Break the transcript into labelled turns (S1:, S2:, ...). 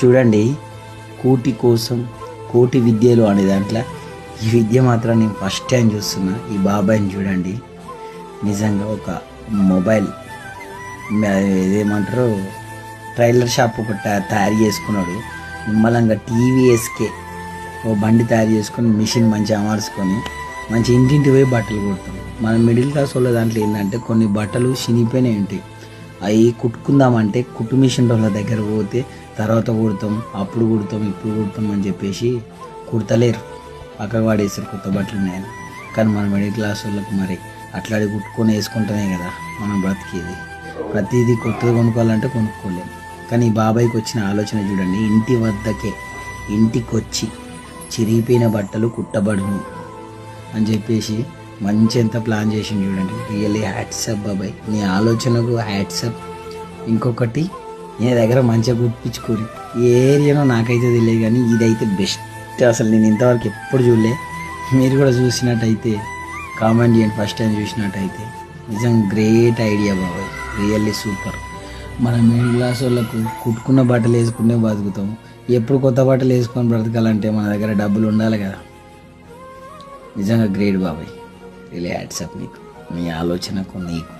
S1: చూడండి, కూటి కోసం కోటి విద్యలు అనే దాంట్లో ఈ విద్య మాత్రం నేను ఫస్ట్ టైం చూస్తున్నా. ఈ బాబాయ్ని చూడండి, నిజంగా ఒక మొబైల్ ఇదేమంటారు ట్రైలర్ షాప్ ఒకటి తయారు చేసుకున్నాడు. నిమ్మలంగా టీవీఎస్కే ఓ బండి తయారు చేసుకొని మిషన్ మంచిగా అమర్చుకొని మంచి ఇంటింటి పోయి బట్టలు కుడతాం. మన మిడిల్ క్లాస్ వాళ్ళ దాంట్లో ఏంటంటే కొన్ని బట్టలు చినిగిపోయినాయి ఉంటాయి, అవి కుట్టుకుందామంటే కుట్టు మిషన్ వాళ్ళ దగ్గర పోతే తర్వాత కుడతాం, అప్పుడు కుడతాం, ఇప్పుడు కుడతాం అని చెప్పేసి కుడతలేరు, పక్కకు వాడేసారు కొత్త బట్టలు ఉన్నాయని. కానీ మన మిడిల్ క్లాస్ వాళ్ళకి మరి అట్లాంటి కుట్టుకొని వేసుకుంటేనే కదా మనం బ్రతికేది. ప్రతిదీ కొత్తగా కొనుక్కోవాలంటే కొనుక్కోలేము. కానీ ఈ బాబాయ్కి వచ్చిన ఆలోచన చూడండి, ఇంటి వద్దకే ఇంటికి వచ్చి చిరిగిపోయిన బట్టలు కుట్టబడును అని చెప్పేసి మంచి ఎంత ప్లాన్ చేసింది చూడండి. రియల్లీ హ్యాట్సప్ బాబాయ్, నీ ఆలోచనకు హ్యాట్సప్. ఇంకొకటి, నీ దగ్గర మంచిగా కుట్టించుకోరు ఏ ఏరియానో నాకైతే తెలియదు, కానీ ఇదైతే బెస్ట్. అసలు నేను ఇంతవరకు ఎప్పుడు చూడలే. మీరు కూడా చూసినట్టయితే కామెంట్ చేయండి, ఫస్ట్ టైం చూసినట్టయితే. నిజం గ్రేట్ ఐడియా బాబాయ్, రియల్లీ సూపర్. మన మిడిల్ క్లాస్ వాళ్ళకు కుట్టుకున్న బట్టలు వేసుకునే బతుకుతాము. ఎప్పుడు కొత్త బట్టలు వేసుకొని బ్రతకాలంటే మన దగ్గర డబ్బులు ఉండాలి కదా. నిజంగా గ్రేట్ బాబాయ్, రియల్లీ హ్యాట్సప్ నీకు, నీ ఆలోచనకు నీకు.